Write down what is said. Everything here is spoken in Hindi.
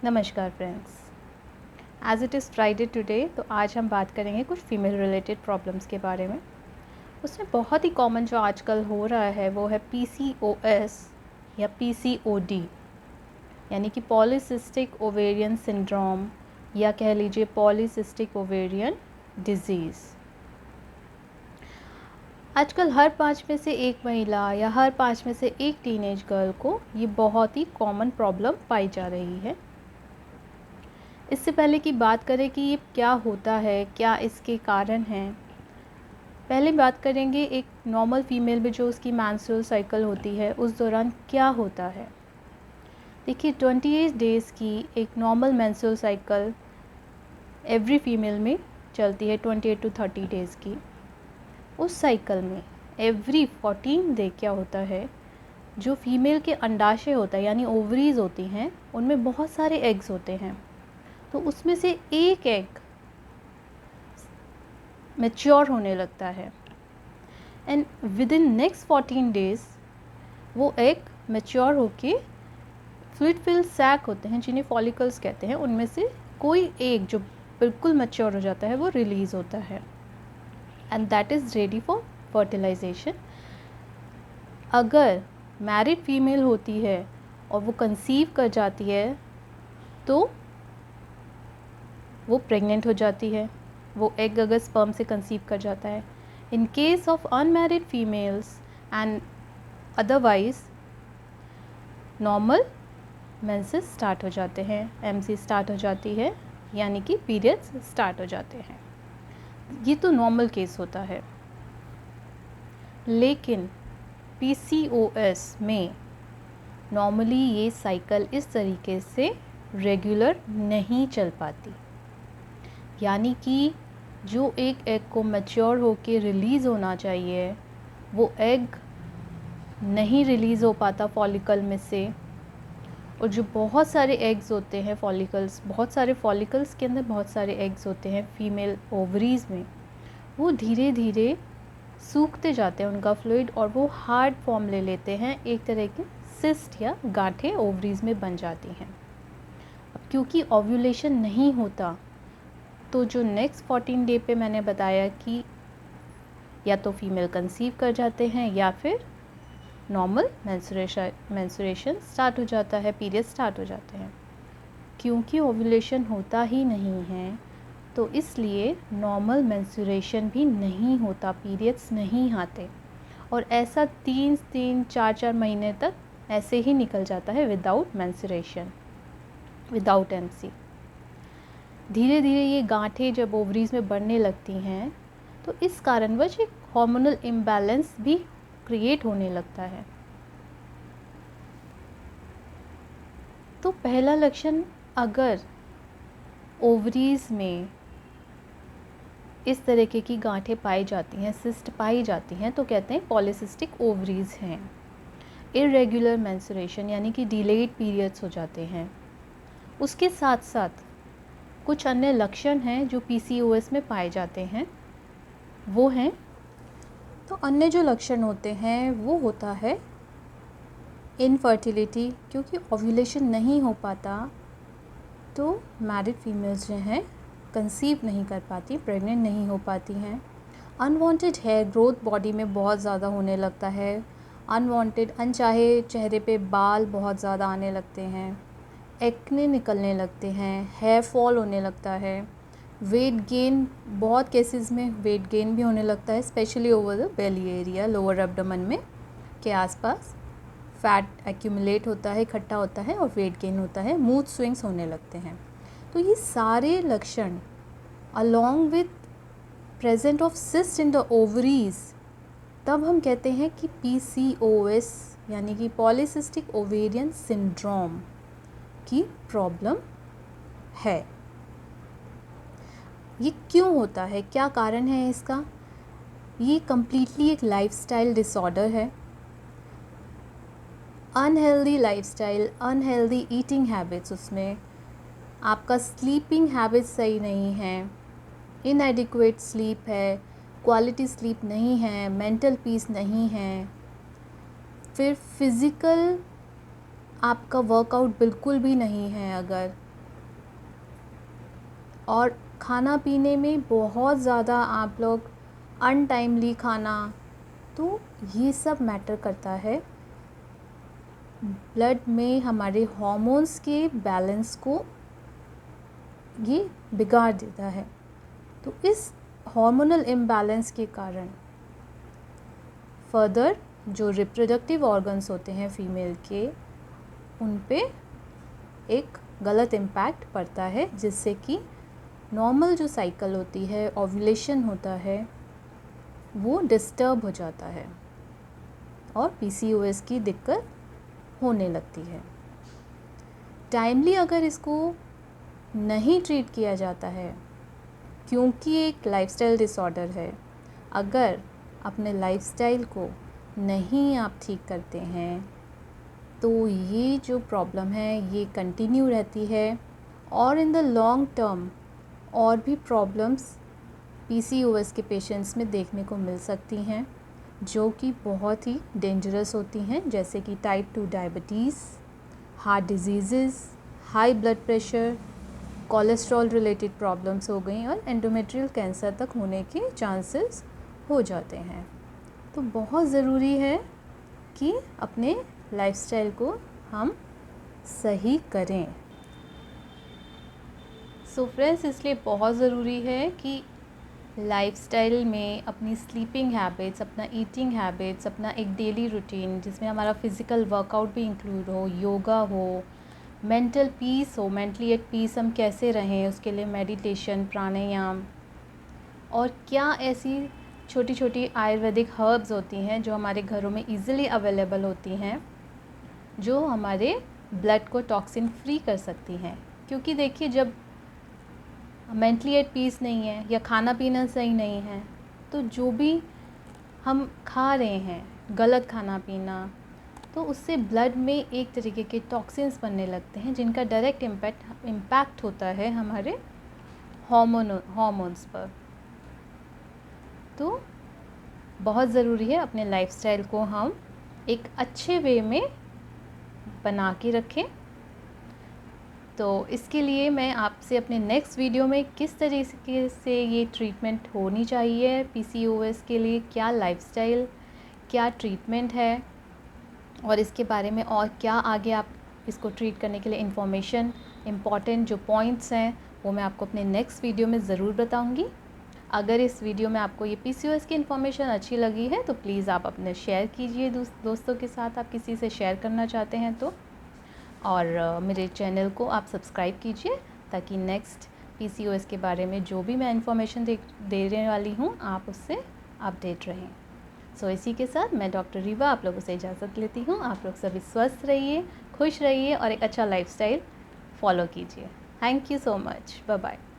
नमस्कार friends. As it is Friday today, तो आज हम बात करेंगे कुछ फीमेल रिलेटेड प्रॉब्लम्स के बारे में। उसमें बहुत ही कॉमन जो आजकल हो रहा है वो है PCOS या PCOD, यानी कि पॉलीसिस्टिक ओवेरियन सिंड्रोम, या कह लीजिए पॉलीसिस्टिक ओवेरियन डिजीज़। आजकल हर 5 में से एक महिला या हर 5 में से एक टीनेज गर्ल को ये बहुत ही कॉमन प्रॉब्लम पाई जा रही है। इससे पहले कि बात करें कि ये क्या होता है, क्या इसके कारण हैं, पहले बात करेंगे एक नॉर्मल फीमेल में जो उसकी मेंस्ट्रुअल साइकिल होती है उस दौरान क्या होता है। देखिए 28 डेज़ की एक normal menstrual cycle every female में चलती है, 28 टू 30 डेज़ की। उस साइकिल में एवरी 14 डे क्या होता है, जो फीमेल के अंडाशय होता है यानी ओवरीज होती हैं, उनमें बहुत सारे एग्स होते हैं। तो उसमें से एक एग मैच्योर होने लगता है and with in next 14 days वो एग मैच्योर होके फ्लूइड फिल्ड सैक होते हैं जिन्हें फॉलिकल्स कहते हैं, उनमें से कोई एक जो बिल्कुल मैच्योर हो जाता है वो रिलीज़ होता है and that is ready for fertilization. अगर मैरिड फीमेल होती है और वो कंसीव कर जाती है तो वो प्रेग्नेंट हो जाती है, वो एग अगर स्पर्म से कंसीव कर जाता है। In case of unmarried females and otherwise normal menses start हो जाते हैं, MC स्टार्ट हो जाती है, यानी कि पीरियड्स स्टार्ट हो जाते हैं। ये तो नॉर्मल केस होता है। लेकिन PCOS में नॉर्मली ये साइकिल इस तरीके से रेगुलर नहीं चल पाती, यानी कि जो एक एग को मैच्योर होके रिलीज़ होना चाहिए वो एग नहीं रिलीज़ हो पाता फॉलिकल में से। और जो बहुत सारे एग्स होते हैं फॉलिकल्स, बहुत सारे फॉलिकल्स के अंदर बहुत सारे एग्स होते हैं फीमेल ओवरीज़ में, वो धीरे धीरे सूखते जाते हैं उनका फ्लूइड और वो हार्ड फॉर्म ले लेते हैं, एक तरह के सिस्ट या गांठें ओवरीज़ में बन जाती हैं। अब क्योंकि ओव्यूलेशन नहीं होता तो जो नेक्स्ट 14 डे पे मैंने बताया कि या तो फीमेल कंसीव कर जाते हैं या फिर नॉर्मल मेंस्ट्रुएशन स्टार्ट हो जाता है, पीरियड स्टार्ट हो जाते हैं। क्योंकि ओव्यूलेशन होता ही नहीं है तो इसलिए नॉर्मल मेंस्ट्रुएशन भी नहीं होता, पीरियड्स नहीं आते और ऐसा 3-4 महीने तक ऐसे ही निकल जाता है विदाउट मेंस्ट्रुएशन, विदाउट MC। धीरे धीरे ये गांठें जब ओवरीज में बढ़ने लगती हैं तो इस कारणवश एक हार्मोनल इम्बैलेंस भी क्रिएट होने लगता है। तो पहला लक्षण, अगर ओवरीज में इस तरीके की गांठें पाई जाती हैं, सिस्ट पाई जाती हैं, तो कहते हैं पॉलीसिस्टिक ओवरीज हैं। इरेगुलर मेंस्ट्रुएशन यानी कि डिलेड पीरियड्स हो जाते हैं। उसके साथ साथ कुछ अन्य लक्षण हैं जो PCOS में पाए जाते हैं, वो हैं, तो अन्य जो लक्षण होते हैं वो होता है इनफर्टिलिटी, क्योंकि ओव्यूलेशन नहीं हो पाता तो मैरिड फीमेल्स जो हैं कंसीव नहीं कर पाती, प्रेग्नेंट नहीं हो पाती हैं। अनवांटेड हेयर ग्रोथ बॉडी में बहुत ज़्यादा होने लगता है, अनवांटेड अनचाहे चेहरे पे बाल बहुत ज़्यादा आने लगते हैं, एक्ने निकलने लगते हैं, हेयर फॉल होने लगता है, वेट गेन, बहुत केसेस में वेट गेन भी होने लगता है, specially over the belly area, lower abdomen में के आसपास फैट एक्यूमुलेट होता है, इकट्ठा होता है और वेट गेन होता है, मूड स्विंग्स होने लगते हैं। तो ये सारे लक्षण along with present of cyst in the ovaries, तब हम कहते हैं कि PCOS यानी कि पॉलीसिस्टिक ओवेरियन सिंड्रोम की प्रॉब्लम है। ये क्यों होता है, क्या कारण है इसका? ये कम्प्लीटली एक लाइफस्टाइल डिसऑर्डर है। Unhealthy lifestyle, unhealthy eating habits, उसमें आपका स्लीपिंग हैबिट्स सही नहीं है, इनएडिक्वेट स्लीप है, क्वालिटी स्लीप नहीं है, मेंटल पीस नहीं है, फिर फिज़िकल आपका वर्कआउट बिल्कुल भी नहीं है, अगर और खाना पीने में बहुत ज़्यादा आप लोग अनटाइमली खाना, तो ये सब मैटर करता है। ब्लड में हमारे हार्मोन्स के बैलेंस को ये बिगाड़ देता है। तो इस हार्मोनल इम्बैलेंस के कारण फर्दर जो रिप्रोडक्टिव ऑर्गन्स होते हैं फीमेल के, उन पे एक गलत इम्पैक्ट पड़ता है, जिससे कि नॉर्मल जो साइकिल होती है, ओव्यूलेशन होता है, वो डिस्टर्ब हो जाता है और PCOS की दिक्कत होने लगती है। टाइमली अगर इसको नहीं ट्रीट किया जाता है, क्योंकि एक लाइफस्टाइल डिसऑर्डर है, अगर अपने लाइफस्टाइल को नहीं आप ठीक करते हैं तो ये जो प्रॉब्लम है ये कंटिन्यू रहती है और इन द लॉन्ग टर्म और भी प्रॉब्लम्स PCOS के पेशेंट्स में देखने को मिल सकती हैं, जो कि बहुत ही डेंजरस होती हैं, जैसे कि type 2 diabetes, heart disease, high blood pressure, cholesterol related problems हो गई और एंडोमेट्रियल कैंसर तक होने के चांसेस हो जाते हैं। तो बहुत ज़रूरी है कि अपने लाइफस्टाइल को हम सही करें। सो फ्रेंड्स, इसलिए बहुत ज़रूरी है कि लाइफस्टाइल में अपनी स्लीपिंग हैबिट्स, अपना ईटिंग हैबिट्स, अपना एक डेली रूटीन जिसमें हमारा फिज़िकल वर्कआउट भी इंक्लूड हो, योगा हो, मेंटल पीस हो, मेंटली एट पीस हम कैसे रहें, उसके लिए मेडिटेशन, प्राणायाम और क्या ऐसी छोटी छोटी आयुर्वेदिक हर्ब्स होती हैं जो हमारे घरों में इजीली अवेलेबल होती हैं, जो हमारे ब्लड को टॉक्सिन फ्री कर सकती हैं। क्योंकि देखिए, जब मेंटली एट पीस नहीं है या खाना पीना सही नहीं है, तो जो भी हम खा रहे हैं, गलत खाना पीना, तो उससे ब्लड में एक तरीके के टॉक्सिन्स बनने लगते हैं, जिनका डायरेक्ट इम्पैक्ट होता है हमारे हार्मोन्स पर। तो बहुत ज़रूरी है अपने लाइफस्टाइल को हम एक अच्छे वे में बना के रखें। तो इसके लिए मैं आपसे अपने नेक्स्ट वीडियो में किस तरीके से ये ट्रीटमेंट होनी चाहिए, PCOS के लिए क्या लाइफस्टाइल, क्या ट्रीटमेंट है और इसके बारे में और क्या आगे आप इसको ट्रीट करने के लिए इन्फॉर्मेशन, इम्पॉर्टेंट जो पॉइंट्स हैं वो मैं आपको अपने नेक्स्ट वीडियो में ज़रूर बताऊंगी। अगर इस वीडियो में आपको ये PCOS की इन्फॉर्मेशन अच्छी लगी है तो प्लीज़ आप अपने शेयर कीजिए दोस्तों के साथ, आप किसी से शेयर करना चाहते हैं तो, और मेरे चैनल को आप सब्सक्राइब कीजिए ताकि नेक्स्ट PCOS के बारे में जो भी मैं इन्फॉर्मेशन देने वाली हूँ आप उससे अपडेट रहें। सो इसी के साथ मैं डॉक्टर रीवा आप लोगों से इजाज़त लेती हूँ। आप लोग सभी स्वस्थ रहिए, खुश रहिए और एक अच्छा लाइफस्टाइल फॉलो कीजिए। Thank you so much. Bye bye.